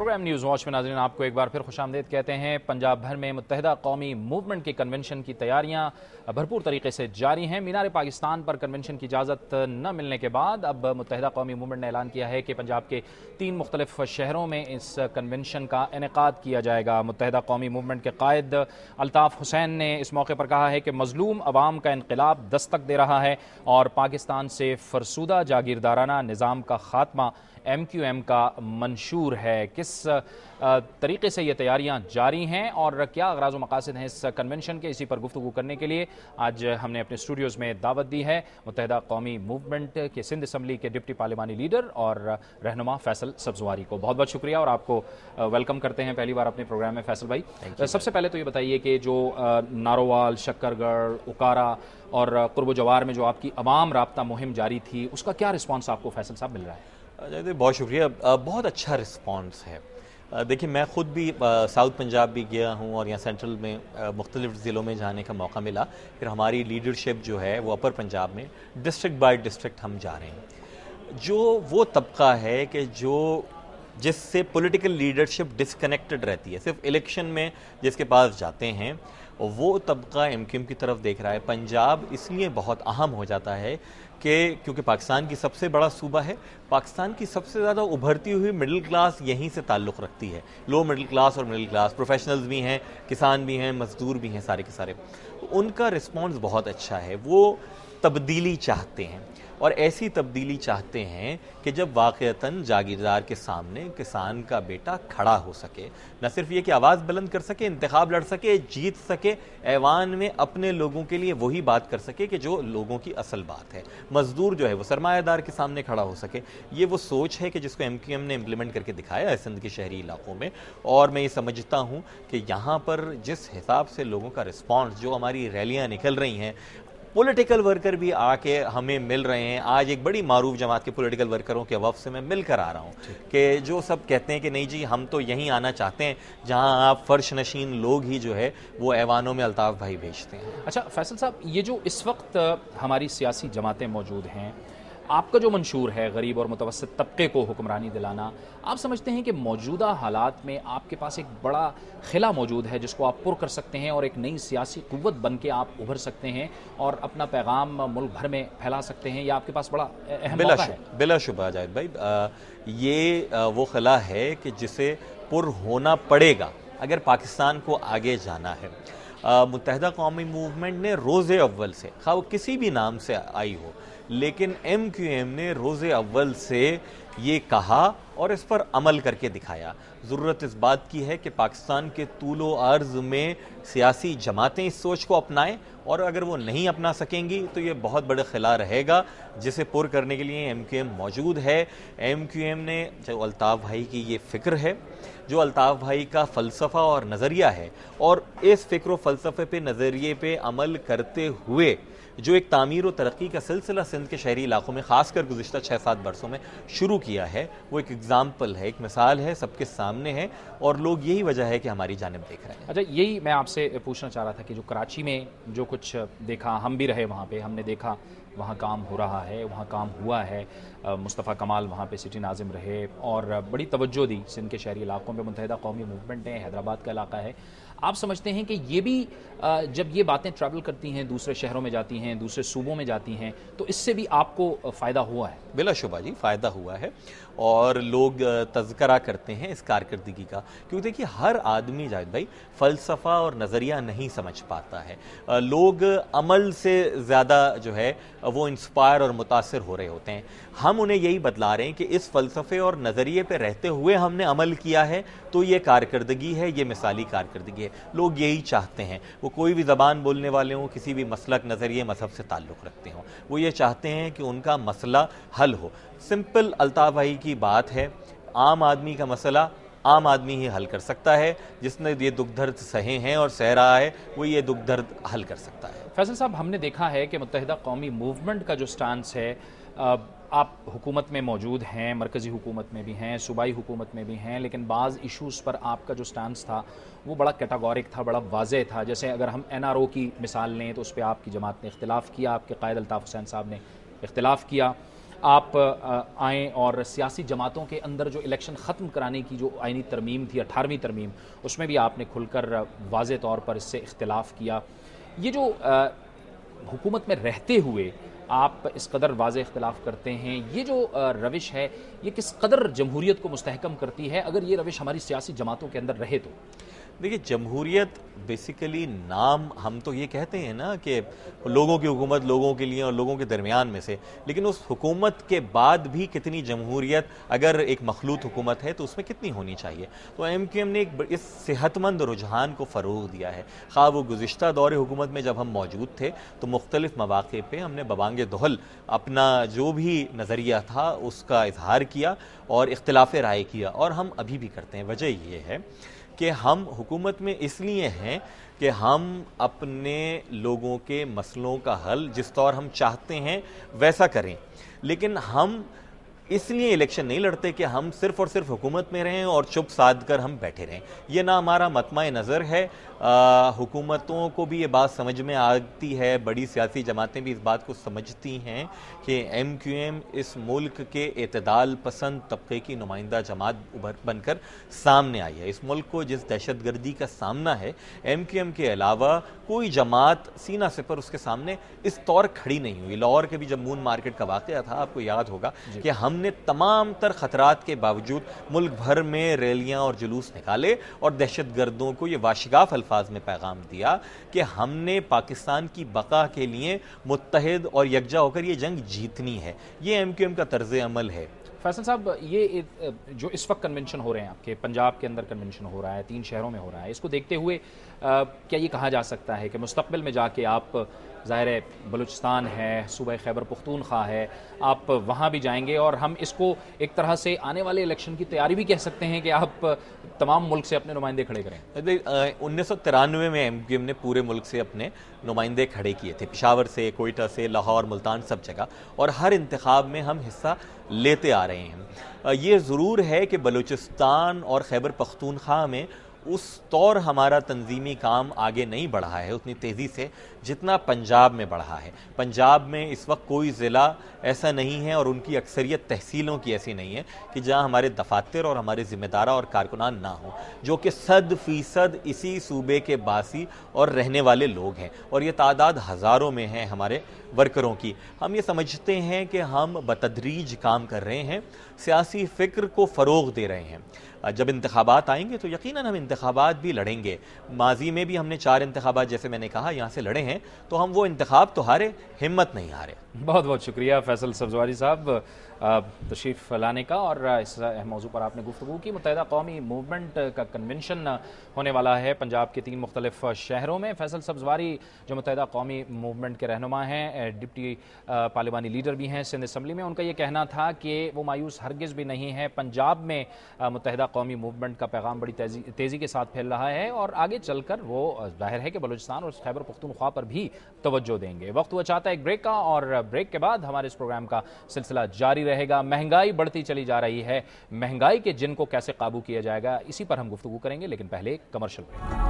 Programme news watch में नाज़रीन आपको एक बार फिर खुशामदीद कहते हैं। पंजाब भर में मुत्तहिदा कौमी मूवमेंट के कन्वेंशन की तैयारियां भरपूर तरीके से जारी हैं। मीनार पाकिस्तान पर कन्वेंशन की इजाज़त न मिलने के बाद अब मुत्तहिदा कौमी मूवमेंट ने ऐलान किया है कि पंजाब के 3 मुख्तलिफ शहरों में इस कन्वेंशन का इनेकाद किया जाएगा। मुत्तहिदा कौमी मूवमेंट के कायद अल्ताफ़ हुसैन ने इस मौके पर कहा है कि मज़लूम अवाम का इनक़िलाब दस्तक दे रहा है और पाकिस्तान से फरसूदा जागीरदाराना निज़ाम का ख़ात्मा MQM का मंशूर है। किस तरीके से ये तैयारियां जारी हैं और क्या अग़राज़ व मक़ासिद हैं इस कन्वेंशन के, इसी पर गुफ्तगू करने के लिए आज हमने अपने स्टूडियोज़ में दावत दी है मुत्तहिदा कौमी मूवमेंट के सिंध असम्बली के डिप्टी पार्लिमानी लीडर और रहनुमा फैसल सब्ज़वारी को। बहुत बहुत शुक्रिया और आपको वेलकम करते हैं पहली बार अपने प्रोग्राम में फैसल भाई। सबसे पहले तो ये बताइए कि जो नारोवाल, शक्करगढ़, उकारा और कुर्ब जवार में जो आपकी अवाम राब्ता मुहिम जारी थी, उसका क्या रिस्पॉन्स आपको फैसल साहब मिल रहा है? बहुत शुक्रिया। बहुत अच्छा रिस्पॉन्स है। देखिए, मैं ख़ुद भी साउथ पंजाब भी गया हूँ और यहाँ सेंट्रल में मुख्तलिफ़ ज़िलों में जाने का मौका मिला। फिर हमारी लीडरशिप जो है वो अपर पंजाब में डिस्ट्रिक्ट बाय डिस्ट्रिक्ट हम जा रहे हैं। जो वो तबका है कि जिससे पॉलिटिकल लीडरशिप डिसकनेक्टेड रहती है, सिर्फ इलेक्शन में जिसके पास जाते हैं वो तबका MQM की तरफ देख रहा है। पंजाब इसलिए बहुत अहम हो जाता है कि क्योंकि पाकिस्तान की सबसे बड़ा सूबा है, पाकिस्तान की सबसे ज़्यादा उभरती हुई मिडिल क्लास यहीं से ताल्लुक़ रखती है। लो मिडिल क्लास और मिडिल क्लास, प्रोफेशनल्स भी हैं, किसान भी हैं, मज़दूर भी हैं, सारे के सारे। उनका रिस्पॉन्स बहुत अच्छा है। वो तब्दीली चाहते हैं और ऐसी तब्दीली चाहते हैं कि जब वाक़ईतन जागीरदार के सामने किसान का बेटा खड़ा हो सके, न सिर्फ ये कि आवाज़ बुलंद कर सके, इंतखाब लड़ सके, जीत सके, ऐवान में अपने लोगों के लिए वही बात कर सके कि जो लोगों की असल बात है। मज़दूर जो है वो सरमायादार के सामने खड़ा हो सके। ये वो सोच है कि जिसको MQM ने इम्प्लीमेंट करके दिखाया है सिंध के शहरी इलाकों में। और मैं ये समझता हूँ कि यहाँ पर जिस हिसाब से लोगों का रिस्पॉन्स, जो हमारी रैलियाँ निकल रही हैं, पॉलिटिकल वर्कर भी आके हमें मिल रहे हैं। आज एक बड़ी मारूफ जमात के पॉलिटिकल वर्करों के वफ़द से मैं मिलकर आ रहा हूँ कि जो सब कहते हैं कि नहीं जी, हम तो यहीं आना चाहते हैं जहाँ आप फर्श नशीन लोग ही जो है वो ऐवानों में अल्ताफ़ भाई भेजते हैं। अच्छा फैसल साहब, ये जो इस वक्त हमारी सियासी जमातें मौजूद हैं, आपका जो मंशूर है गरीब और मुतवस्सित तबके को हुक्मरानी दिलाना, आप समझते हैं कि मौजूदा हालात में आपके पास एक बड़ा खिला मौजूद है जिसको आप पुर कर सकते हैं और एक नई सियासी क़ुव्वत बन के आप उभर सकते हैं और अपना पैगाम मुल्क भर में फैला सकते हैं? या आपके पास बड़ा अहम मौका है? बिलाशुबा जाहिद भाई, ये वो खिला है कि जिसे पुर होना पड़ेगा अगर पाकिस्तान को आगे जाना है। मुत्तहिदा कौमी मूवमेंट ने रोज़े अव्वल से, खा वो किसी भी नाम से आई हो, लेकिन MQM ने रोज़े अव्वल से ये कहा और इस पर अमल करके दिखाया। ज़रूरत इस बात की है कि पाकिस्तान के तूलो अर्ज़ में सियासी जमातें इस सोच को अपनाएं और अगर वो नहीं अपना सकेंगी तो ये बहुत बड़ा खिला रहेगा जिसे पुर करने के लिए MQM मौजूद है। MQM ने जो अल्ताफ़ भाई की ये फ़िक्र है, जो अल्ताफ़ भाई का फ़लसफ़ा और नज़रिया है, और इस फ़िक्र व फ़लसफ़े पे, नज़रिए पे अमल करते हुए जो एक तामीर व तरक्की का सिलसिला सिंध के शहरी इलाकों में ख़ासकर गुज़िश्ता 6-7 बरसों में शुरू किया है, वो एक एग्ज़ाम्पल है, एक मिसाल है, सबके सामने है और लोग यही वजह है कि हमारी जानिब देख रहे हैं। अच्छा, यही मैं आपसे पूछना चाह रहा था कि जो कराची में जो कुछ देखा, हम भी रहे वहाँ पे, हमने देखा वहाँ काम हो रहा है, वहाँ काम हुआ है। मुस्तफ़ा कमाल वहाँ पे सिटी नाज़िम रहे और बड़ी तवज्जो दी सिंध के शहरी इलाकों पे मुत्तहिदा कौमी मूवमेंट ने। हैदराबाद का इलाका है। आप समझते हैं कि ये भी जब ये बातें ट्रैवल करती हैं, दूसरे शहरों में जाती हैं, दूसरे सूबों में जाती हैं, तो इससे भी आपको फ़ायदा हुआ है? बिलाशुबा जी, फ़ायदा हुआ है और लोग तज़करा करते हैं इस कारकर्दगी का, क्योंकि देखिए हर आदमी जाहिद भाई फ़लसफ़ा और नज़रिया नहीं समझ पाता है। लोग अमल से ज़्यादा जो है वो इंस्पायर और मुतासिर हो रहे होते हैं। हम उन्हें यही बतला रहे हैं कि इस फ़लसफ़े और नज़रिए पे रहते हुए हमने अमल किया है तो ये कारकर्दगी है, ये मिसाली कारकर्दगी है। लोग यही चाहते हैं, वो कोई भी ज़बान बोलने वाले हों, किसी भी मसलक, नज़रिए, मज़हब से ताल्लुक़ रखते हों, वो ये चाहते हैं कि उनका मसला हल हो। सिंपल अल्ताफ़ भाई की बात है, आम आदमी का मसला आम आदमी ही हल कर सकता है। जिसने ये दुख दर्द सहे हैं और सह रहा है वो ये दुख दर्द हल कर सकता है। फैसल साहब, हमने देखा है कि मुत्तहिदा कौमी मूवमेंट का जो स्टांस है, आप हुकूमत में मौजूद हैं, मरकज़ी हुकूमत में भी हैं, सूबाई हुकूमत में भी हैं, लेकिन बाज़ इशूज़ पर आपका जो स्टांस था वो बड़ा कैटेगोरिक था, बड़ा वाज़ेह था। जैसे अगर हम NRO की मिसाल लें तो उस पर आपकी जमात ने इख्तिलाफ़ किया, आपके कायद अल्ताफ़ हुसैन साहब ने इख्तिलाफ़ किया। آپ آئیں اور سیاسی جماعتوں کے اندر جو الیکشن ختم کرانے کی جو آئینی ترمیم تھی 18ویں ترمیم، اس میں بھی آپ نے کھل کر واضح طور پر اس سے اختلاف کیا. یہ جو حکومت میں رہتے ہوئے آپ اس قدر واضح اختلاف کرتے ہیں، یہ جو روش ہے یہ کس قدر جمہوریت کو مستحکم کرتی ہے اگر یہ روش ہماری سیاسی جماعتوں کے اندر رہے تو؟ دیکھیے، جمہوریت بیسیکلی نام ہم تو یہ کہتے ہیں نا کہ لوگوں کی حکومت لوگوں کے لیے اور لوگوں کے درمیان میں سے، لیکن اس حکومت کے بعد بھی کتنی جمہوریت اگر ایک مخلوط حکومت ہے تو اس میں کتنی ہونی چاہیے. تو ایم کیو ایم نے اس صحت مند رجحان کو فروغ دیا ہے. خواہ وہ گزشتہ دور حکومت میں جب ہم موجود تھے تو مختلف مواقع پہ ہم نے ببانگ دہل اپنا جو بھی نظریہ تھا اس کا اظہار کیا اور اختلاف رائے کیا، اور ہم ابھی بھی کرتے ہیں. وجہ یہ ہے کہ ہم حکومت میں اس لیے ہیں کہ ہم اپنے لوگوں کے مسئلوں کا حل جس طور ہم چاہتے ہیں ویسا کریں، لیکن ہم اس لیے الیکشن نہیں لڑتے کہ ہم صرف اور صرف حکومت میں رہیں اور چپ سادھ کر ہم بیٹھے رہیں. یہ نہ ہمارا مطمع نظر ہے. حکومتوں کو بھی یہ بات سمجھ میں آتی ہے، بڑی سیاسی جماعتیں بھی اس بات کو سمجھتی ہیں کہ ایم کیو ایم اس ملک کے اعتدال پسند طبقے کی نمائندہ جماعت بن کر سامنے آئی ہے. اس ملک کو جس دہشت گردی کا سامنا ہے، ایم کیو ایم کے علاوہ کوئی جماعت سینہ سپر اس کے سامنے اس طور کھڑی نہیں ہوئی. لاہور کے بھی جب مون مارکیٹ کا واقعہ تھا، آپ کو یاد ہوگا کہ ہم نے تمام تر خطرات کے باوجود ملک بھر میں ریلیاں اور جلوس نکالے اور دہشت گردوں کو یہ واشگاف الفاظ میں پیغام دیا کہ ہم نے پاکستان کی بقا کے لیے متحد اور یکجا ہو کر یہ جنگ جیتنی ہے. یہ ایم کیو ایم کا طرز عمل ہے. فیصل صاحب، یہ جو اس وقت کنونشن ہو رہے ہیں آپ کے پنجاب کے اندر کنونشن ہو رہا ہے، 3 شہروں میں ہو رہا ہے، اس کو دیکھتے ہوئے کیا یہ کہا جا سکتا ہے کہ مستقبل میں جا کے آپ، ظاہر ہے بلوچستان ہے، صوبہ خیبر پختونخوا ہے، آپ وہاں بھی جائیں گے اور ہم اس کو ایک طرح سے آنے والے الیکشن کی تیاری بھی کہہ سکتے ہیں کہ آپ تمام ملک سے اپنے نمائندے کھڑے کریں؟ 1993 میں ایم کیو ایم نے پورے ملک سے اپنے نمائندے کھڑے کیے تھے، پشاور سے، کوئٹہ سے، لاہور، ملتان، سب جگہ، اور ہر انتخاب میں ہم حصہ لیتے آ رہے ہیں. یہ ضرور ہے کہ بلوچستان اور خیبر پختونخوا میں اس طور ہمارا تنظیمی کام آگے نہیں بڑھا ہے اتنی تیزی سے جتنا پنجاب میں بڑھا ہے. پنجاب میں اس وقت کوئی ضلع ایسا نہیں ہے اور ان کی اکثریت تحصیلوں کی ایسی نہیں ہے کہ جہاں ہمارے دفاتر اور ہمارے ذمہ دارہ اور کارکنان نہ ہوں، جو کہ 100% اسی صوبے کے باسی اور رہنے والے لوگ ہیں، اور یہ تعداد ہزاروں میں ہے ہمارے ورکروں کی. ہم یہ سمجھتے ہیں کہ ہم بتدریج کام کر رہے ہیں، سیاسی فکر کو فروغ دے رہے ہیں. جب انتخابات آئیں گے تو یقیناً ہم انتخابات بھی لڑیں گے. ماضی میں بھی ہم نے 4 انتخابات جیسے میں نے کہا یہاں سے لڑے ہیں، تو ہم وہ انتخاب تو ہارے، ہمت نہیں ہارے. بہت بہت شکریہ فیصل سبزواری صاحب تشریف لانے کا، اور اس موضوع پر آپ نے گفتگو کی. متحدہ قومی موومنٹ کا کنونشن ہونے والا ہے پنجاب کے 3 مختلف شہروں میں. فیصل سبزواری جو متحدہ قومی موومنٹ کے رہنما ہیں، ڈپٹی پارلیمانی لیڈر بھی ہیں سندھ اسمبلی میں، ان کا یہ کہنا تھا کہ وہ مایوس ہرگز بھی نہیں ہے. پنجاب میں متحدہ قومی موومنٹ کا پیغام بڑی تیزی کے ساتھ پھیل رہا ہے اور آگے چل کر وہ ظاہر ہے کہ بلوچستان اور خیبر پختونخوا پر بھی توجہ دیں گے. وقت ہوا چاہتا ہے ایک بریک کا، اور بریک کے بعد ہمارے اس پروگرام کا سلسلہ جاری رہے گا. مہنگائی بڑھتی چلی جا رہی ہے، مہنگائی کے جن کو کیسے قابو کیا جائے گا، اسی پر ہم گفتگو کریں گے، لیکن پہلے کمرشل بریک.